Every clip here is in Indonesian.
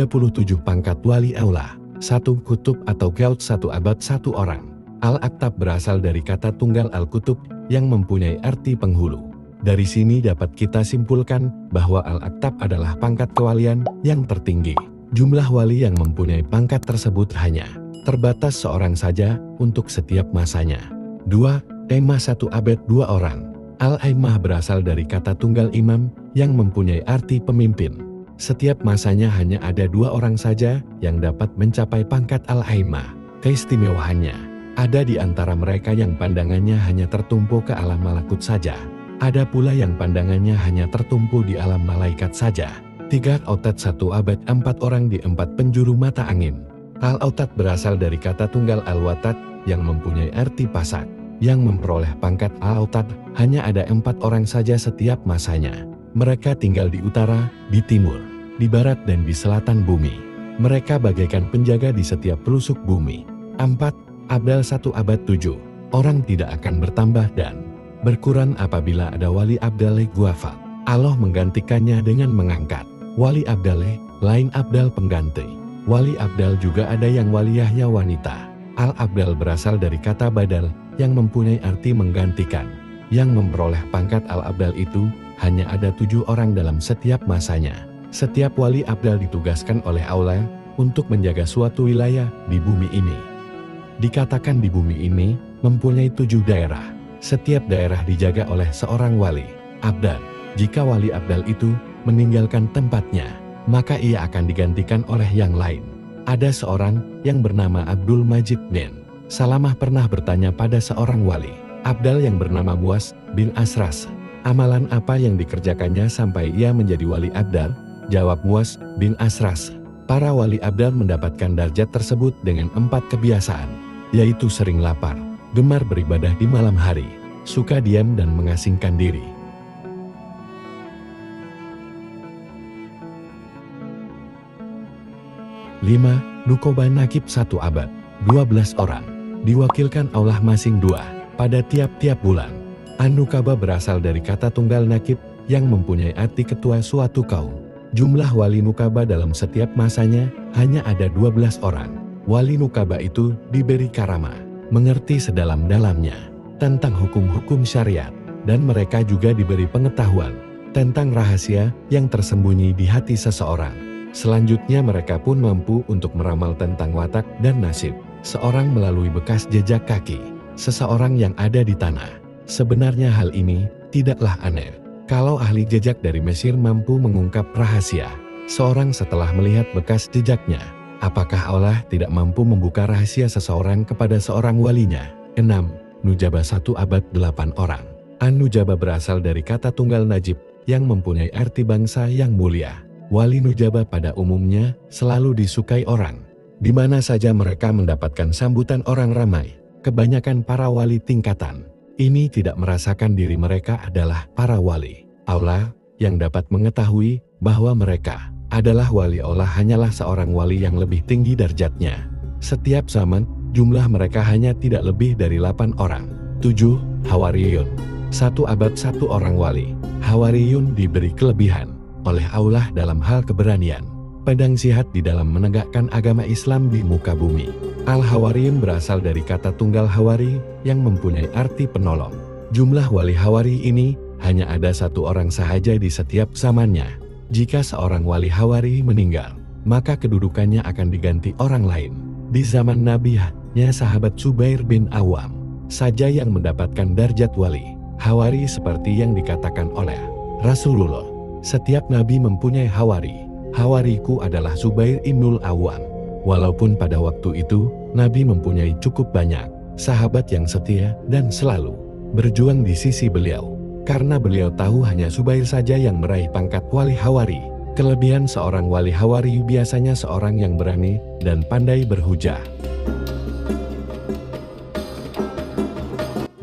37 pangkat wali aula, 1 kutub atau gaut 1 abad 1 orang. Al-Aktab berasal dari kata tunggal Al-Kutub yang mempunyai arti penghulu. Dari sini dapat kita simpulkan bahwa Al-Aktab adalah pangkat kewalian yang tertinggi. Jumlah wali yang mempunyai pangkat tersebut hanya terbatas seorang saja untuk setiap masanya. 2. Aimah 1 abad 2 orang. Al-Aimah berasal dari kata tunggal imam yang mempunyai arti pemimpin. Setiap masanya hanya ada 2 orang saja yang dapat mencapai pangkat Al-Aimah. Keistimewaannya, ada di antara mereka yang pandangannya hanya tertumpu ke alam malakut saja. Ada pula yang pandangannya hanya tertumpu di alam malaikat saja. 3. Autat 1 abad 4 orang di 4 penjuru mata angin. Al-Autat berasal dari kata tunggal Al-Watat yang mempunyai arti pasak. Yang memperoleh pangkat Al-Autat hanya ada 4 orang saja setiap masanya. Mereka tinggal di utara, di timur, di barat dan di selatan bumi. Mereka bagaikan penjaga di setiap pelusuk bumi. 4. Abdal 1 abad 7. Orang tidak akan bertambah dan berkurang apabila ada wali abdaleh wafat. Allah menggantikannya dengan mengangkat wali abdaleh, lain abdal pengganti. Wali abdal juga ada yang waliyahnya wanita. Al-abdal berasal dari kata badal yang mempunyai arti menggantikan. Yang memperoleh pangkat al-abdal itu hanya ada 7 orang dalam setiap masanya. Setiap wali abdal ditugaskan oleh Allah untuk menjaga suatu wilayah di bumi ini. Dikatakan di bumi ini mempunyai 7 daerah. Setiap daerah dijaga oleh seorang wali abdal. Jika wali abdal itu meninggalkan tempatnya, maka ia akan digantikan oleh yang lain. Ada seorang yang bernama Abdul Majid bin Salamah pernah bertanya pada seorang wali abdal yang bernama Muas bin Asras, amalan apa yang dikerjakannya sampai ia menjadi wali abdal? Jawab Muas bin Asras, para wali abdal mendapatkan darjat tersebut dengan 4 kebiasaan, yaitu sering lapar, gemar beribadah di malam hari, suka diam dan mengasingkan diri. Lima, Nukoba Nakib 1 abad, 12 orang. Diwakilkan Allah masing 2 pada tiap-tiap bulan. An-Nukaba berasal dari kata tunggal nakib yang mempunyai arti ketua suatu kaum. Jumlah wali Nukaba dalam setiap masanya hanya ada 12 orang. Wali Nukaba itu diberi karama, mengerti sedalam-dalamnya tentang hukum-hukum syariat, dan mereka juga diberi pengetahuan tentang rahasia yang tersembunyi di hati seseorang. Selanjutnya mereka pun mampu untuk meramal tentang watak dan nasib seorang melalui bekas jejak kaki seseorang yang ada di tanah. Sebenarnya hal ini tidaklah aneh. Kalau ahli jejak dari Mesir mampu mengungkap rahasia seorang setelah melihat bekas jejaknya, apakah Allah tidak mampu membuka rahasia seseorang kepada seorang walinya? 6. Nujaba 1 abad 8 orang. An-Nujaba berasal dari kata tunggal najib yang mempunyai arti bangsa yang mulia. Wali Nujaba pada umumnya selalu disukai orang. Di mana saja mereka mendapatkan sambutan orang ramai. Kebanyakan para wali tingkatan ini tidak merasakan diri mereka adalah para wali Allah yang dapat mengetahui bahwa mereka adalah wali Allah hanyalah seorang wali yang lebih tinggi darjatnya. Setiap zaman, jumlah mereka hanya tidak lebih dari 8 orang. 7. Hawariyun 1 abad 1 orang wali. Hawariyun diberi kelebihan oleh Allah dalam hal keberanian, pedang sihat di dalam menegakkan agama Islam di muka bumi. Al-Hawariyun berasal dari kata tunggal hawari yang mempunyai arti penolong. Jumlah wali hawari ini hanya ada 1 orang sahaja di setiap zamannya. Jika seorang wali hawari meninggal, maka kedudukannya akan diganti orang lain. Di zaman Nabi hanya sahabat Zubair bin Awam saja yang mendapatkan darjat wali hawari seperti yang dikatakan oleh Rasulullah. Setiap nabi mempunyai hawari. Hawariku adalah Zubair ibnul Awam. Walaupun pada waktu itu, Nabi mempunyai cukup banyak sahabat yang setia dan selalu berjuang di sisi beliau. Karena beliau tahu hanya Zubair saja yang meraih pangkat wali hawari. Kelebihan seorang wali hawari biasanya seorang yang berani dan pandai berhujah. 8.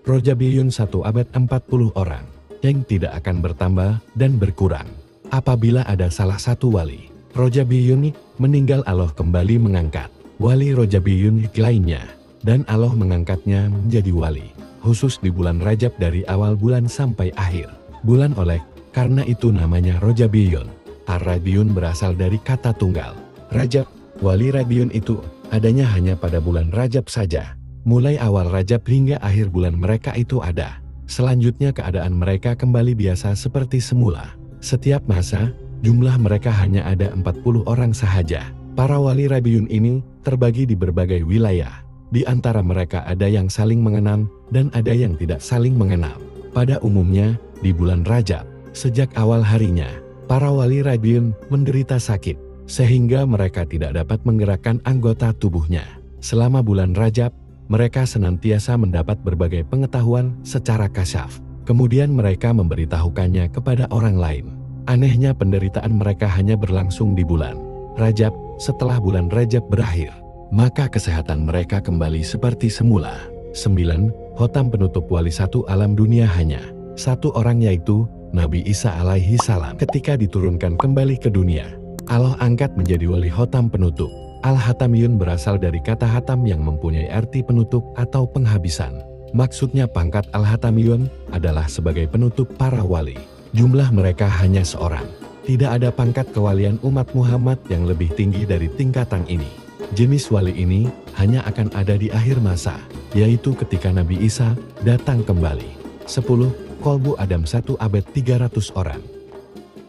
Rojabiyun 1 abad 40 orang. Yang tidak akan bertambah dan berkurang. Apabila ada salah satu wali Rojabiyun meninggal, Allah kembali mengangkat wali Rojabiyun lainnya, dan Allah mengangkatnya menjadi wali khusus di bulan Rajab dari awal bulan sampai akhir bulan. Oleh karena itu namanya Rojabiyun. Ar-Rabiun berasal dari kata tunggal. Rajab, wali Rabiun itu adanya hanya pada bulan Rajab saja. Mulai awal Rajab hingga akhir bulan mereka itu ada. Selanjutnya keadaan mereka kembali biasa seperti semula. Setiap masa, jumlah mereka hanya ada 40 orang sahaja. Para wali Rabiun ini terbagi di berbagai wilayah. Di antara mereka ada yang saling mengenal dan ada yang tidak saling mengenal. Pada umumnya, di bulan Rajab, sejak awal harinya, para wali Rabiun menderita sakit, sehingga mereka tidak dapat menggerakkan anggota tubuhnya. Selama bulan Rajab, mereka senantiasa mendapat berbagai pengetahuan secara kasyaf. Kemudian mereka memberitahukannya kepada orang lain. Anehnya penderitaan mereka hanya berlangsung di bulan Rajab. Setelah bulan Rajab berakhir, maka kesehatan mereka kembali seperti semula. 9. Khotam penutup wali satu alam dunia hanya satu orang, yaitu Nabi Isa alaihi salam. Ketika diturunkan kembali ke dunia, Allah angkat menjadi wali khotam penutup. Al-Hatamiyun berasal dari kata hatam yang mempunyai arti penutup atau penghabisan. Maksudnya pangkat Al-Hatamiyun adalah sebagai penutup para wali. Jumlah mereka hanya seorang. Tidak ada pangkat kewalian umat Muhammad yang lebih tinggi dari tingkatan ini. Jenis wali ini hanya akan ada di akhir masa, yaitu ketika Nabi Isa datang kembali. 10. Kolbu Adam 1 abad 300 orang.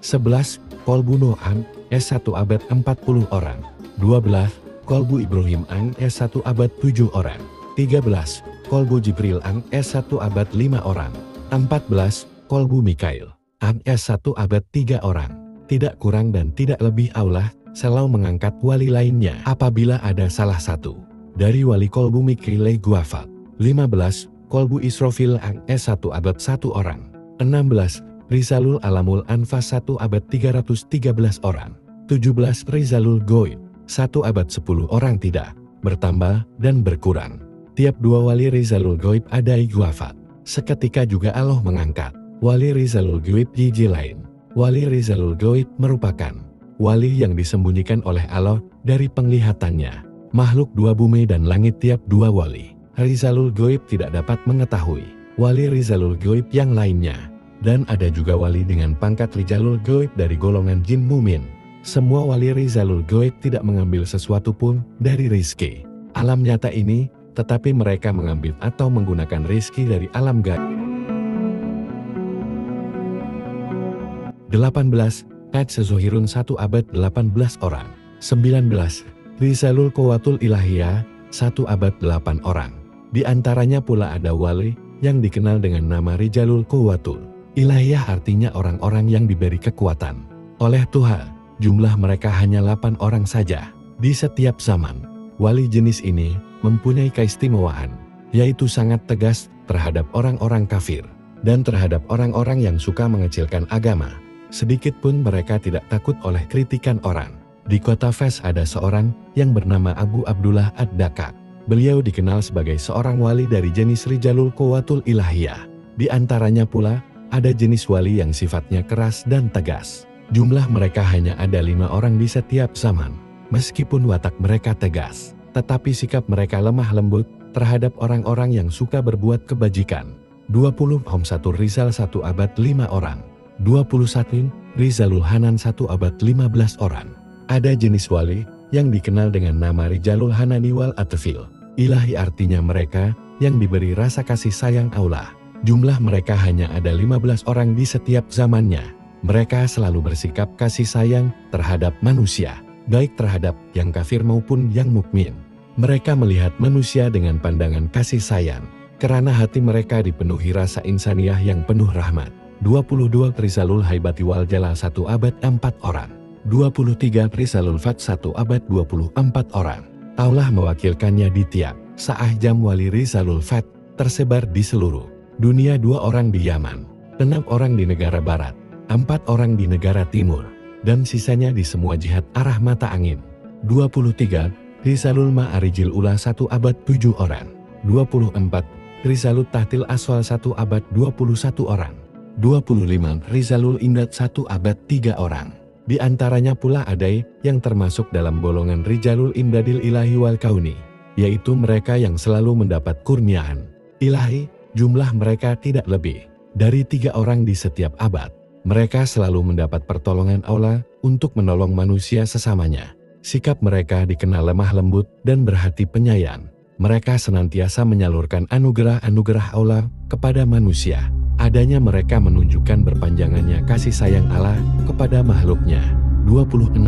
11. Kolbu Noam S1 abad 40 orang. 12. Kolbu Ibrahim Ang S1 abad 7 orang. 13. Kolbu Jibril Ang S1 abad 5 orang. 14. Kolbu Mikail Ang S1 abad 3 orang. Tidak kurang dan tidak lebih Allah selalu mengangkat wali lainnya apabila ada salah satu dari wali kolbu Mikail wafat. 15. Kolbu Israfil Ang S1 abad 1 orang. 16. Rizalul Alamul Anfas 1 abad 313 orang. 17. Rizalul Goib 1 abad 10 orang, tidak bertambah dan berkurang. Tiap dua wali Rizalul Goib ada wafat. Seketika juga Allah mengangkat wali Rizalul Goib di lain. Wali Rizalul Goib merupakan wali yang disembunyikan oleh Allah dari penglihatannya makhluk dua bumi dan langit. Tiap dua wali Rizalul Goib tidak dapat mengetahui wali Rizalul Goib yang lainnya. Dan ada juga wali dengan pangkat Rizalul Goib dari golongan jin mumin. Semua wali Rizalul Goib tidak mengambil sesuatu pun dari rizki alam nyata ini, tetapi mereka mengambil atau menggunakan rizki dari alam gaib. 18. Qad Sezohirun 1 abad 18 orang. 19. Rizalul Quwwatul Ilahiyah 1 abad 8 orang. Di antaranya pula ada wali yang dikenal dengan nama Rizalul Quwwatul Ilahiyah, artinya orang-orang yang diberi kekuatan oleh Tuhan. Jumlah mereka hanya 8 orang saja. Di setiap zaman, wali jenis ini mempunyai keistimewaan, yaitu sangat tegas terhadap orang-orang kafir dan terhadap orang-orang yang suka mengecilkan agama. Sedikit pun mereka tidak takut oleh kritikan orang. Di kota Fes ada seorang yang bernama Abu Abdullah Ad-Dakak. Beliau dikenal sebagai seorang wali dari jenis Rizalul Quwwatul Ilahiyah. Di antaranya pula ada jenis wali yang sifatnya keras dan tegas. Jumlah mereka hanya ada 5 orang di setiap zaman. Meskipun watak mereka tegas, tetapi sikap mereka lemah lembut terhadap orang-orang yang suka berbuat kebajikan. 20. Homsatur Rizal 1 abad 5 orang. 21. Rizalul Hanan 1 abad 15 orang. Ada jenis wali yang dikenal dengan nama Rizalul Hanani wal Atfil Ilahi, artinya mereka yang diberi rasa kasih sayang Allah. Jumlah mereka hanya ada 15 orang di setiap zamannya. Mereka selalu bersikap kasih sayang terhadap manusia, baik terhadap yang kafir maupun yang mukmin. Mereka melihat manusia dengan pandangan kasih sayang, karena hati mereka dipenuhi rasa insaniah yang penuh rahmat. 22. Rizalul Haibati wal Jalal 1 abad 4 orang. 23. Rizalul Fat 1 abad 24 orang. Allah mewakilkannya di tiap saah jam. Wali Rizalul Fat tersebar di seluruh dunia. 2 orang di Yaman, 6 orang di negara barat, 4 orang di negara timur, dan sisanya di semua jihad arah mata angin. 23. Rizalul Ma'arijil Ula 1 abad 7 orang. 24. Rizalul Tahtil Aswal 1 abad 21 orang. 25. Rizalul Imdad 1 abad 3 orang. Di antaranya pula ada yang termasuk dalam golongan Rizalul Imdadil Ilahi wal Kauni, yaitu mereka yang selalu mendapat kurniaan ilahi. Jumlah mereka tidak lebih dari 3 orang di setiap abad. Mereka selalu mendapat pertolongan Allah untuk menolong manusia sesamanya. Sikap mereka dikenal lemah lembut dan berhati penyayang. Mereka senantiasa menyalurkan anugerah-anugerah Allah kepada manusia. Adanya mereka menunjukkan berpanjangannya kasih sayang Allah kepada makhluknya. 26.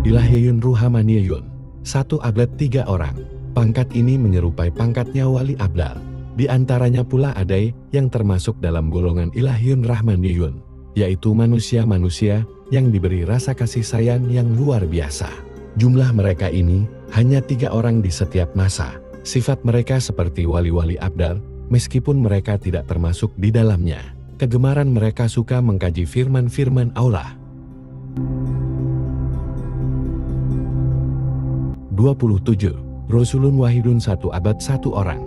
Ilahiyun Ruhamaniyun. 1 abad 3 orang. Pangkat ini menyerupai pangkatnya wali abdal. Di antaranya pula ada yang termasuk dalam golongan Ilahiyun Rahmaniyun, yaitu manusia-manusia yang diberi rasa kasih sayang yang luar biasa. Jumlah mereka ini hanya 3 orang di setiap masa. Sifat mereka seperti wali-wali abdal, meskipun mereka tidak termasuk di dalamnya. Kegemaran mereka suka mengkaji firman-firman Allah. 27. Rasulun Wahidun 1 abad 1 orang.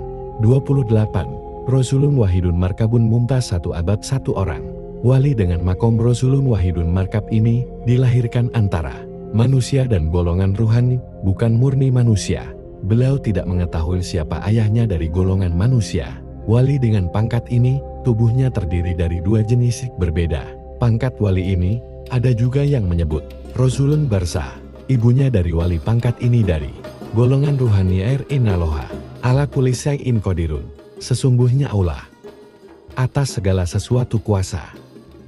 28. Rasulun Wahidun Markabun Mumtaz 1 abad 1 orang. Wali dengan makom Rasulun Wahidun Markab ini dilahirkan antara manusia dan golongan ruhani, bukan murni manusia. Beliau tidak mengetahui siapa ayahnya dari golongan manusia. Wali dengan pangkat ini, tubuhnya terdiri dari 2 jenis berbeda. Pangkat wali ini, ada juga yang menyebut Rasulun Barsa. Ibunya dari wali pangkat ini dari golongan ruhani Inaloha. Ala kulli syai'in qadirun. Sesungguhnya Allah atas segala sesuatu kuasa.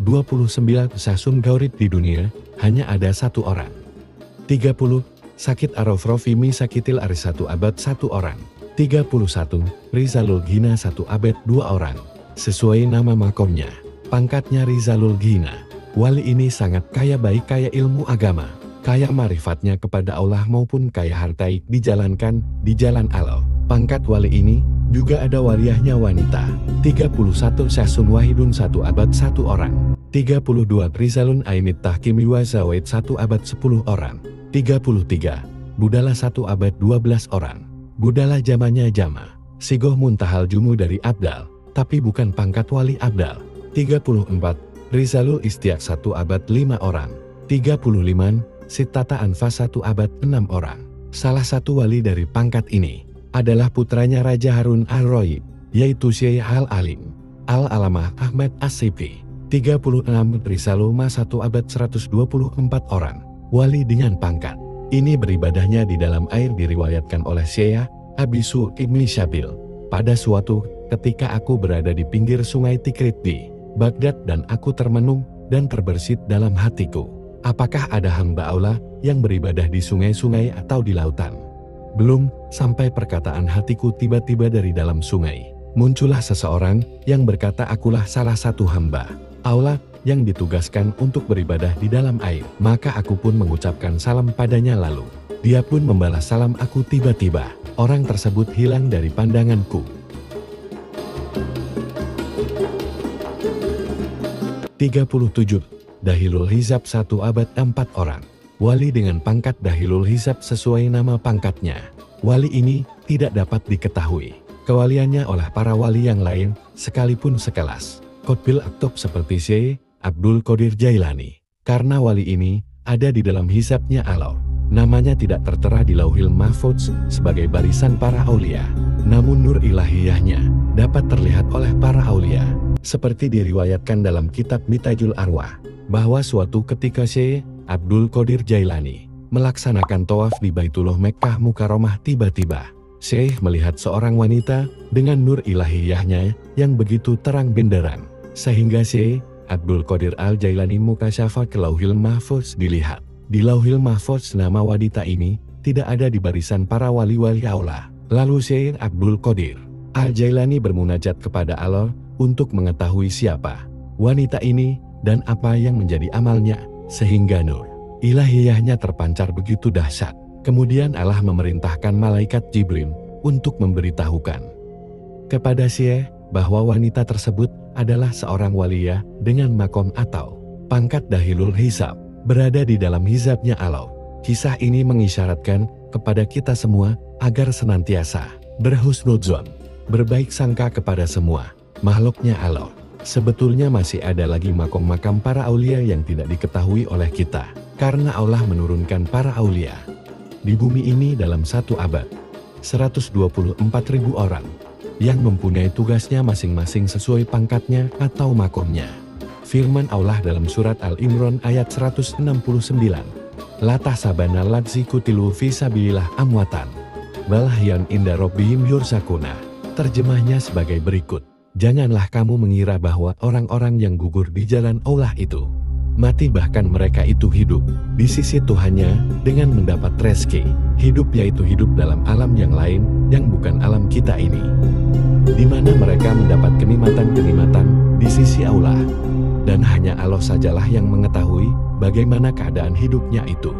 29. Sasum Gaurid di dunia, hanya ada 1 orang. 30. Sakit Arofrofimi Sakitil Aris 1 abad 1 orang. 31. Rizalul Ghina 1 abad 2 orang. Sesuai nama makomnya, pangkatnya Rizalul Ghina. Wali ini sangat kaya baik, kaya ilmu agama, kaya marifatnya kepada Allah maupun kaya harta dijalankan di jalan Allah. Pangkat wali ini juga ada waliyahnya wanita. 31. Syasun Wahidun 1 abad 1 orang. 32. Rizalun Ainit Tahkimi wa Zawaid 1 abad 10 orang. 33. Budala 1 abad 12 orang. Budala zamannya Jama. Sigoh Muntahal Jumu dari Abdal, tapi bukan pangkat wali Abdal. 34. Rizalul Istiak 1 abad 5 orang. 35. Sittata Anfas 1 abad 6 orang. Salah satu wali dari pangkat ini adalah putranya Raja Harun Al-Royib, yaitu Syekh Al-Alim Al-Alamah Ahmad As-Sifi. 36. Rizalul Ma 1 abad 124 orang. Wali dengan pangkat ini beribadahnya di dalam air diriwayatkan oleh Syekh Abisu Ibni Syabil. Pada suatu ketika aku berada di pinggir sungai Tikrit di Baghdad dan aku termenung dan terbersit dalam hatiku. Apakah ada hamba Allah yang beribadah di sungai-sungai atau di lautan? Belum sampai perkataan hatiku tiba-tiba dari dalam sungai. Muncullah seseorang yang berkata, akulah salah satu hamba Allah yang ditugaskan untuk beribadah di dalam air. Maka aku pun mengucapkan salam padanya, lalu dia pun membalas salam aku. Tiba-tiba orang tersebut hilang dari pandanganku. 37. Dahilul Hizab 1 abad 4 orang. Wali dengan pangkat Dahilul Hizab sesuai nama pangkatnya. Wali ini tidak dapat diketahui kewaliannya oleh para wali yang lain sekalipun sekelas Qutbil Aktub seperti Syekh Abdul Qadir Jailani. Karena wali ini ada di dalam hizabnya Allah. Namanya tidak tertera di Lauhil Mahfudz sebagai barisan para aulia. Namun nur ilahiyahnya dapat terlihat oleh para aulia. Seperti diriwayatkan dalam kitab Mitajul Arwah, bahwa suatu ketika Syekh Abdul Qadir Jailani melaksanakan tawaf di Baitullah Mekkah Mukarramah, tiba-tiba Syekh melihat seorang wanita dengan nur ilahiyahnya yang begitu terang benderang, sehingga Syekh Abdul Qadir Al-Jailani mukasyafah ke Lauhil Mahfudz dilihat. Di Lauhil Mahfudz nama wanita ini tidak ada di barisan para wali-wali Allah. Lalu Syekh Abdul Qadir Al-Jailani bermunajat kepada Allah untuk mengetahui siapa wanita ini dan apa yang menjadi amalnya, sehingga nur ilahiyahnya terpancar begitu dahsyat. Kemudian Allah memerintahkan malaikat Jibril untuk memberitahukan kepada Syekh bahwa wanita tersebut adalah seorang waliyah dengan makom atau pangkat Dahilul Hizab, berada di dalam hizabnya Allah. Kisah ini mengisyaratkan kepada kita semua agar senantiasa berhusnudzon, berbaik sangka kepada semua makhluknya Allah. Sebetulnya masih ada lagi makom-makam para aulia yang tidak diketahui oleh kita, karena Allah menurunkan para aulia di bumi ini dalam 1 abad 124.000 orang yang mempunyai tugasnya masing-masing sesuai pangkatnya atau makomnya. Firman Allah dalam surat Al-Imran ayat 169. La tahsabanna alladziina qutilu fi sabilillah amwatan, bal ahyan inda rabbihim yurzaquna. Terjemahnya sebagai berikut. Janganlah kamu mengira bahwa orang-orang yang gugur di jalan Allah itu mati, bahkan mereka itu hidup di sisi Tuhannya dengan mendapat rezeki. Hidup yaitu hidup dalam alam yang lain yang bukan alam kita ini, di mana mereka mendapat kenikmatan-kenikmatan di sisi Allah. Dan hanya Allah sajalah yang mengetahui bagaimana keadaan hidupnya itu.